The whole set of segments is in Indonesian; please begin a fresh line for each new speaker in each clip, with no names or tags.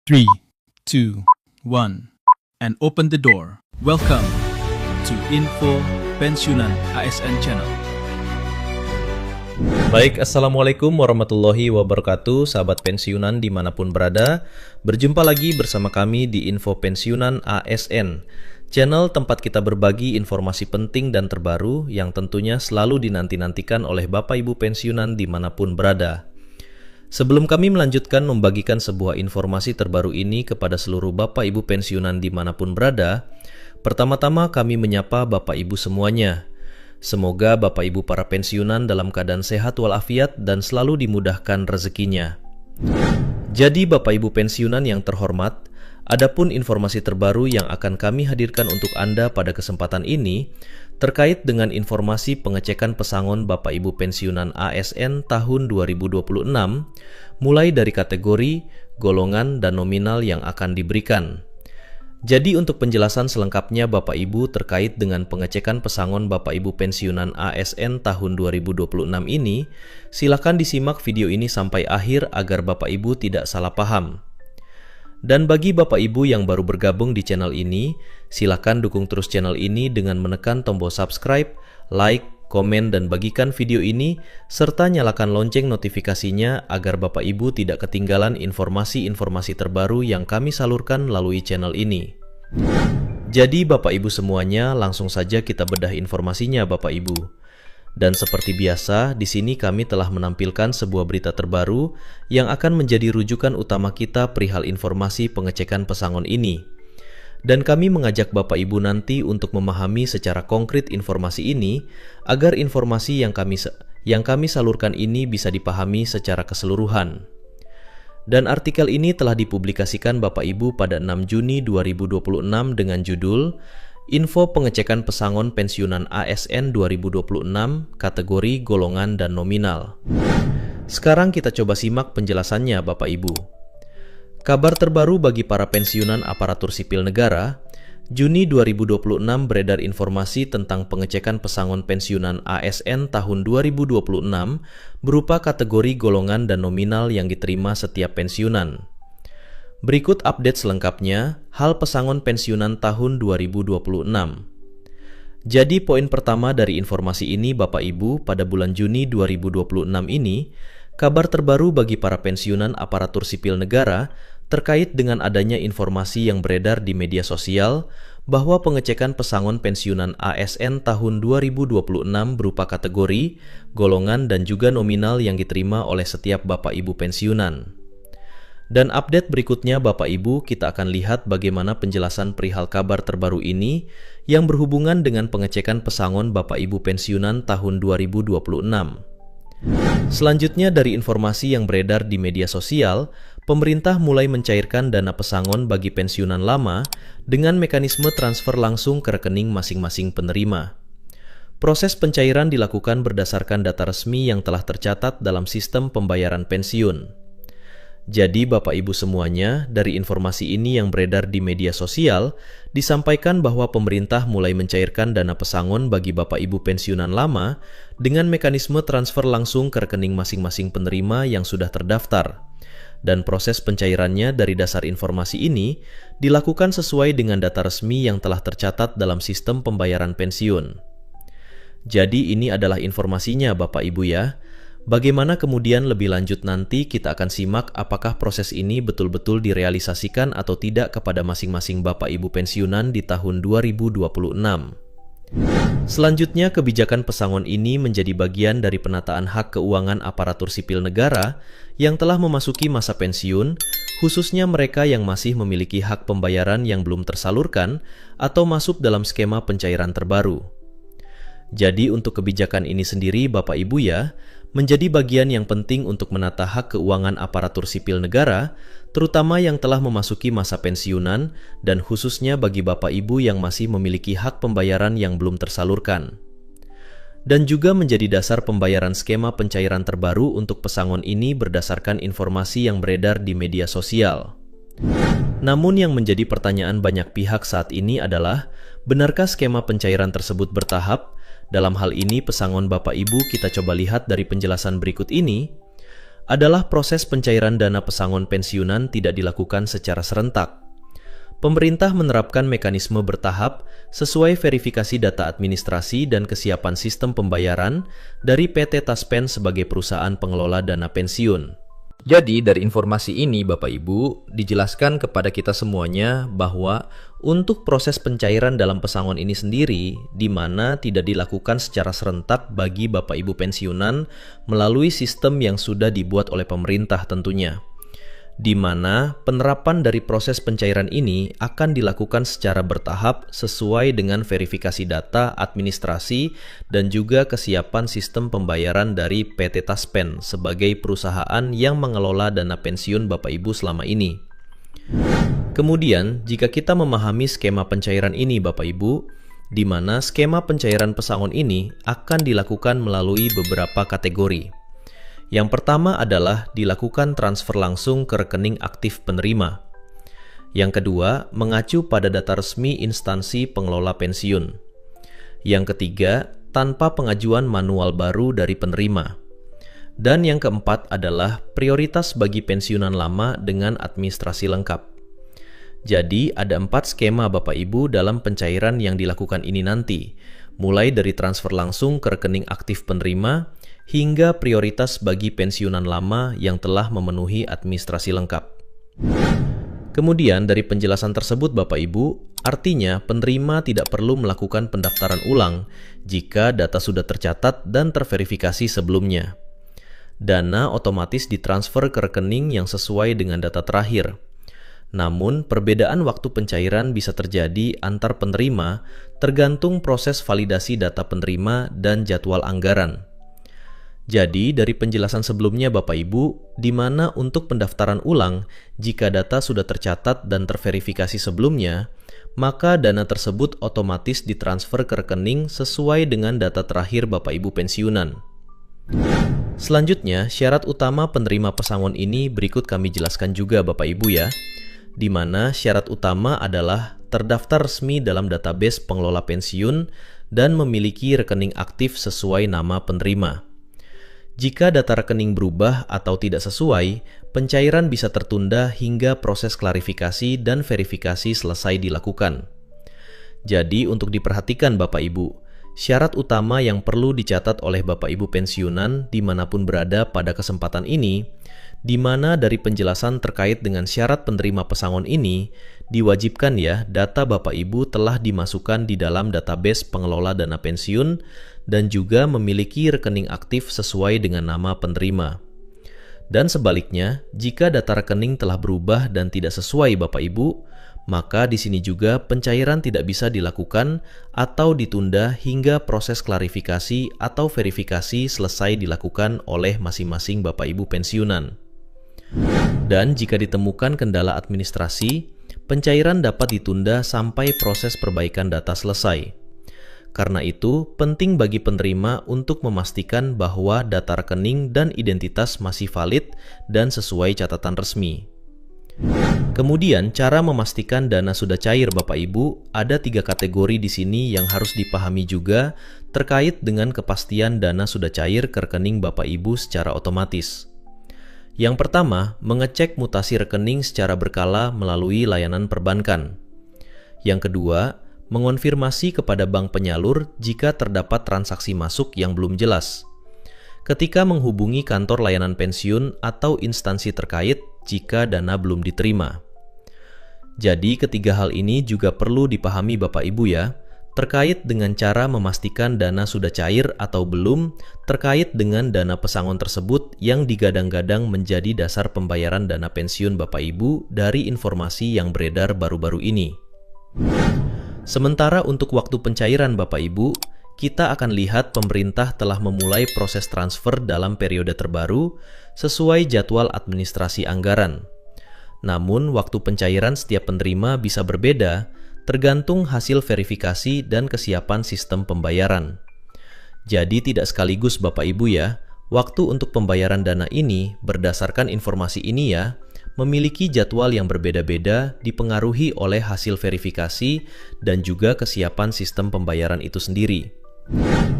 3, 2, 1, and open the door. Welcome to Info Pensiunan ASN Channel.
Baik, Assalamualaikum warahmatullahi wabarakatuh, sahabat pensiunan dimanapun berada. Berjumpa lagi bersama kami di Info Pensiunan ASN, channel tempat kita berbagi informasi penting dan terbaru yang tentunya selalu dinanti-nantikan oleh Bapak Ibu pensiunan dimanapun berada. Sebelum kami melanjutkan membagikan sebuah informasi terbaru ini kepada seluruh Bapak Ibu pensiunan dimanapun berada, pertama-tama kami menyapa Bapak Ibu semuanya. Semoga Bapak Ibu para pensiunan dalam keadaan sehat walafiat dan selalu dimudahkan rezekinya. Jadi Bapak Ibu pensiunan yang terhormat, adapun informasi terbaru yang akan kami hadirkan untuk Anda pada kesempatan ini terkait dengan informasi pengecekan pesangon Bapak Ibu pensiunan ASN tahun 2026 mulai dari kategori, golongan, dan nominal yang akan diberikan. Jadi untuk penjelasan selengkapnya Bapak Ibu terkait dengan pengecekan pesangon Bapak Ibu pensiunan ASN tahun 2026 ini, silakan disimak video ini sampai akhir agar Bapak Ibu tidak salah paham. Dan bagi Bapak Ibu yang baru bergabung di channel ini, silakan dukung terus channel ini dengan menekan tombol subscribe, like, komen, dan bagikan video ini, serta nyalakan lonceng notifikasinya agar Bapak Ibu tidak ketinggalan informasi-informasi terbaru yang kami salurkan melalui channel ini. Jadi Bapak Ibu semuanya, langsung saja kita bedah informasinya Bapak Ibu. Dan seperti biasa, di sini kami telah menampilkan sebuah berita terbaru yang akan menjadi rujukan utama kita perihal informasi pengecekan pesangon ini. Dan kami mengajak Bapak Ibu nanti untuk memahami secara konkret informasi ini, agar informasi yang kami salurkan ini bisa dipahami secara keseluruhan. Dan artikel ini telah dipublikasikan Bapak Ibu pada 6 Juni 2026 dengan judul Info Pengecekan Pesangon Pensiunan ASN 2026, kategori, golongan, dan nominal. Sekarang kita coba simak penjelasannya Bapak Ibu. Kabar terbaru bagi para pensiunan aparatur sipil negara, Juni 2026 beredar informasi tentang pengecekan pesangon pensiunan ASN tahun 2026 berupa kategori, golongan, dan nominal yang diterima setiap pensiunan. Berikut update selengkapnya, hal pesangon pensiunan tahun 2026. Jadi poin pertama dari informasi ini Bapak Ibu, pada bulan Juni 2026 ini, kabar terbaru bagi para pensiunan aparatur sipil negara terkait dengan adanya informasi yang beredar di media sosial bahwa pengecekan pesangon pensiunan ASN tahun 2026 berupa kategori, golongan, dan juga nominal yang diterima oleh setiap Bapak Ibu pensiunan. Dan update berikutnya Bapak Ibu, kita akan lihat bagaimana penjelasan perihal kabar terbaru ini yang berhubungan dengan pengecekan pesangon Bapak Ibu pensiunan tahun 2026. Selanjutnya dari informasi yang beredar di media sosial, pemerintah mulai mencairkan dana pesangon bagi pensiunan lama dengan mekanisme transfer langsung ke rekening masing-masing penerima. Proses pencairan dilakukan berdasarkan data resmi yang telah tercatat dalam sistem pembayaran pensiun. Jadi Bapak Ibu semuanya, dari informasi ini yang beredar di media sosial, disampaikan bahwa pemerintah mulai mencairkan dana pesangon bagi Bapak Ibu pensiunan lama dengan mekanisme transfer langsung ke rekening masing-masing penerima yang sudah terdaftar. Dan proses pencairannya dari dasar informasi ini dilakukan sesuai dengan data resmi yang telah tercatat dalam sistem pembayaran pensiun. Jadi ini adalah informasinya Bapak Ibu ya. Bagaimana kemudian lebih lanjut nanti kita akan simak apakah proses ini betul-betul direalisasikan atau tidak kepada masing-masing Bapak Ibu pensiunan di tahun 2026. Selanjutnya, kebijakan pesangon ini menjadi bagian dari penataan hak keuangan aparatur sipil negara yang telah memasuki masa pensiun, khususnya mereka yang masih memiliki hak pembayaran yang belum tersalurkan atau masuk dalam skema pencairan terbaru. Jadi untuk kebijakan ini sendiri Bapak Ibu ya, menjadi bagian yang penting untuk menata hak keuangan aparatur sipil negara, terutama yang telah memasuki masa pensiunan dan khususnya bagi Bapak Ibu yang masih memiliki hak pembayaran yang belum tersalurkan. Dan juga menjadi dasar pembayaran skema pencairan terbaru untuk pesangon ini berdasarkan informasi yang beredar di media sosial. Namun yang menjadi pertanyaan banyak pihak saat ini adalah, benarkah skema pencairan tersebut bertahap? Dalam hal ini pesangon Bapak Ibu kita coba lihat dari penjelasan berikut ini. adalah proses pencairan dana pesangon pensiunan tidak dilakukan secara serentak. Pemerintah menerapkan mekanisme bertahap sesuai verifikasi data administrasi dan kesiapan sistem pembayaran dari PT Taspen sebagai perusahaan pengelola dana pensiun. Jadi dari informasi ini Bapak Ibu dijelaskan kepada kita semuanya bahwa untuk proses pencairan dalam pesangon ini sendiri di mana tidak dilakukan secara serentak bagi Bapak Ibu pensiunan melalui sistem yang sudah dibuat oleh pemerintah tentunya. Di mana penerapan dari proses pencairan ini akan dilakukan secara bertahap sesuai dengan verifikasi data, administrasi, dan juga kesiapan sistem pembayaran dari PT Taspen sebagai perusahaan yang mengelola dana pensiun Bapak Ibu selama ini. Kemudian, jika kita memahami skema pencairan ini Bapak Ibu, di mana skema pencairan pesangon ini akan dilakukan melalui beberapa kategori. Yang pertama adalah dilakukan transfer langsung ke rekening aktif penerima. Yang kedua, mengacu pada data resmi instansi pengelola pensiun. Yang ketiga, tanpa pengajuan manual baru dari penerima. Dan yang keempat adalah prioritas bagi pensiunan lama dengan administrasi lengkap. Jadi, ada 4 skema Bapak Ibu dalam pencairan yang dilakukan ini nanti, mulai dari transfer langsung ke rekening aktif penerima, hingga prioritas bagi pensiunan lama yang telah memenuhi administrasi lengkap. Kemudian dari penjelasan tersebut Bapak Ibu, artinya penerima tidak perlu melakukan pendaftaran ulang jika data sudah tercatat dan terverifikasi sebelumnya. Dana otomatis ditransfer ke rekening yang sesuai dengan data terakhir. Namun, perbedaan waktu pencairan bisa terjadi antar penerima tergantung proses validasi data penerima dan jadwal anggaran. Jadi, dari penjelasan sebelumnya Bapak Ibu, di mana untuk pendaftaran ulang, jika data sudah tercatat dan terverifikasi sebelumnya, maka dana tersebut otomatis ditransfer ke rekening sesuai dengan data terakhir Bapak Ibu pensiunan. Selanjutnya, syarat utama penerima pesangon ini berikut kami jelaskan juga Bapak Ibu ya, di mana syarat utama adalah terdaftar resmi dalam database pengelola pensiun dan memiliki rekening aktif sesuai nama penerima. Jika data rekening berubah atau tidak sesuai, pencairan bisa tertunda hingga proses klarifikasi dan verifikasi selesai dilakukan. Jadi untuk diperhatikan Bapak Ibu, syarat utama yang perlu dicatat oleh Bapak Ibu pensiunan dimanapun berada pada kesempatan ini, di mana dari penjelasan terkait dengan syarat penerima pesangon ini, diwajibkan ya data Bapak Ibu telah dimasukkan di dalam database pengelola dana pensiun dan juga memiliki rekening aktif sesuai dengan nama penerima. Dan sebaliknya, jika data rekening telah berubah dan tidak sesuai Bapak Ibu, maka di sini juga pencairan tidak bisa dilakukan atau ditunda hingga proses klarifikasi atau verifikasi selesai dilakukan oleh masing-masing Bapak Ibu pensiunan. Dan jika ditemukan kendala administrasi, pencairan dapat ditunda sampai proses perbaikan data selesai. Karena itu, penting bagi penerima untuk memastikan bahwa data rekening dan identitas masih valid dan sesuai catatan resmi. Kemudian, cara memastikan dana sudah cair Bapak Ibu, ada 3 kategori di sini yang harus dipahami juga terkait dengan kepastian dana sudah cair ke rekening Bapak Ibu secara otomatis. Yang pertama, mengecek mutasi rekening secara berkala melalui layanan perbankan. Yang kedua, mengonfirmasi kepada bank penyalur jika terdapat transaksi masuk yang belum jelas. Ketika menghubungi kantor layanan pensiun atau instansi terkait jika dana belum diterima. Jadi ketiga hal ini juga perlu dipahami Bapak Ibu ya, terkait dengan cara memastikan dana sudah cair atau belum terkait dengan dana pesangon tersebut yang digadang-gadang menjadi dasar pembayaran dana pensiun Bapak Ibu dari informasi yang beredar baru-baru ini. Sementara untuk waktu pencairan Bapak Ibu, kita akan lihat pemerintah telah memulai proses transfer dalam periode terbaru sesuai jadwal administrasi anggaran. Namun, waktu pencairan setiap penerima bisa berbeda tergantung hasil verifikasi dan kesiapan sistem pembayaran. Jadi tidak sekaligus Bapak Ibu ya, waktu untuk pembayaran dana ini berdasarkan informasi ini ya, memiliki jadwal yang berbeda-beda dipengaruhi oleh hasil verifikasi dan juga kesiapan sistem pembayaran itu sendiri.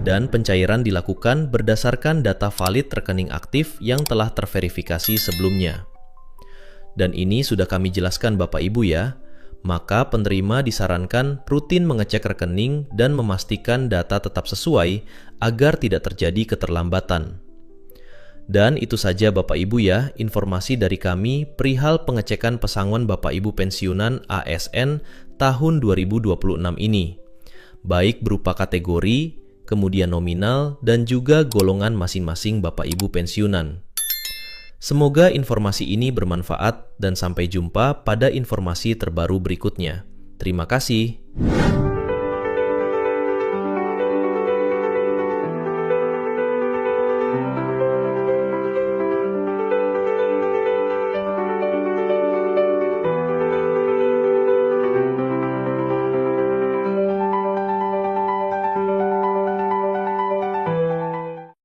Dan pencairan dilakukan berdasarkan data valid rekening aktif yang telah terverifikasi sebelumnya. Dan ini sudah kami jelaskan Bapak Ibu ya. Maka penerima disarankan rutin mengecek rekening dan memastikan data tetap sesuai agar tidak terjadi keterlambatan. Dan itu saja Bapak Ibu ya, informasi dari kami perihal pengecekan pesangon Bapak Ibu pensiunan ASN tahun 2026 ini. Baik berupa kategori, kemudian nominal, dan juga golongan masing-masing Bapak Ibu pensiunan. Semoga informasi ini bermanfaat dan sampai jumpa pada informasi terbaru berikutnya. Terima kasih.